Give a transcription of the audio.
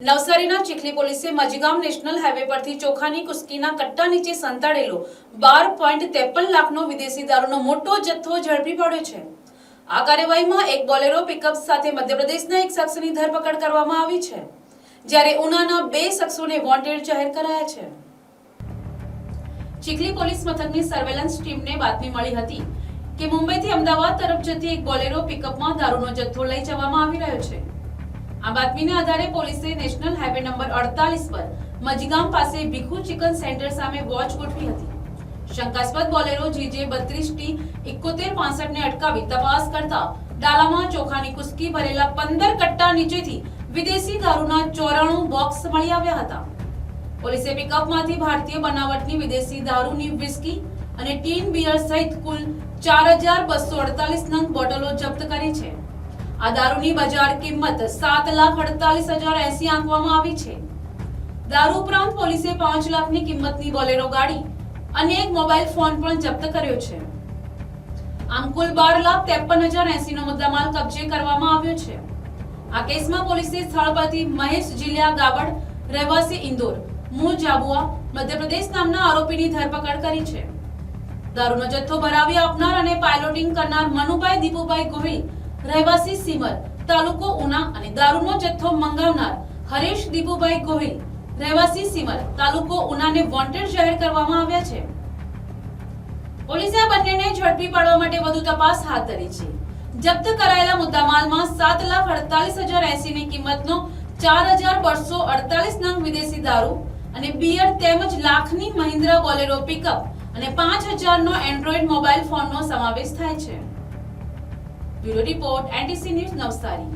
નવસારીના ચીખલી પોલીસે Majigam national highway પરથી ચોખાની કુસ્કીના કટ્ટા નીચે સંતાડેલો 12.53 લાખનો વિદેશી દારૂનો મોટો જથ્થો ઝડપી પડ્યો છે। આ કાર્યવાહીમાં એક બોલેરો પિકઅપ સાથે મધ્યપ્રદેશના એક શખ્સની ધરપકડ કરવામાં આવી છે, જ્યારે ઉનાના 2 શખ્સોને વોન્ટેડ જાહેર કરાયા છે। ચીખલી પોલીસ મથકની સર્વેલન્સ ટીમને બાતમી મળી હતી કે મુંબઈથી અમદાવાદ તરફ જતી એક બોલેરો પિકઅપમાં દારૂનો જથ્થો લઈ જવામાં આવી રહ્યો છે। આ બાતમીને આધારે પોલીસે નેશનલ હાઈવે નંબર 48 પર મજીગામ પાસે ભીખુ ચિકન સેન્ટર સામે વોચ ગોઠવી હતી। શંકાસ્પદ બોલેરો GJ 32T7165 ને અટકાવી તપાસ કરતા ડાલામાં ચોખાની કુસ્કી ભરેલા 15 કટ્ટા નીચેથી વિદેશી દારૂના 94 બોક્સ મળી આવ્યા હતા। પોલીસે પિકઅપમાંથી ભારતીય બનાવટની વિદેશી દારૂની વિસ્કી અને ટીન બિયર સહિત કુલ 4248 નંગ બોટલો જપ્ત કરી છે। આ દારૂની બજાર કિંમત 7,48,080 આંકવામાં આવી છે। દારૂ ઉપરાંત પોલીસે 5 લાખની કિંમતની બોલેરો ગાડી અને એક મોબાઈલ ફોન પણ જપ્ત કર્યો છે। આમ કુલ 12,53,080 નો મુદ્દામાલ કબજે કરવામાં આવ્યો છે। આ કેસમાં પોલીસે સ્થળ પરથી મહેશ જીલિયા ગાવડ, રહેવાસી ઇન્દોર, મૂળ જાબુઆ, મધ્યપ્રદેશ નામના આરોપીની ધરપકડ કરી છે। દારૂનો જથ્થો ભરાવી આપનાર અને પાયલોટિંગ કરનાર મનુભાઈ દીપુભાઈ ગોહિલ, રહેવાસી સિમર, તાલુકો ઉના અને દારૂનો જથ્થો મંગાવનાર હરેશ દીપુભાઈ ગોહિલ, રહેવાસી સિમર, તાલુકો ઉનાને વોન્ટેડ જાહેર કરવામાં આવ્યા છે। પોલીસે આ બંનેને ઝડપી પાડવા માટે વધુ તપાસ હાથ ધરી છે। જપ્ત કરાયેલા મુદ્દામાલમાં 7,48,080 ની કિંમતનો 4,248 નંગ વિદેશી દારૂ અને બિયર તેમજ લાખની મહિન્દ્રા બોલેરો પિકઅપ અને 5,000 નો એન્ડ્રોઇડ મોબાઈલ ફોનનો સમાવેશ થાય છે। Bureau report NTC news Navsari.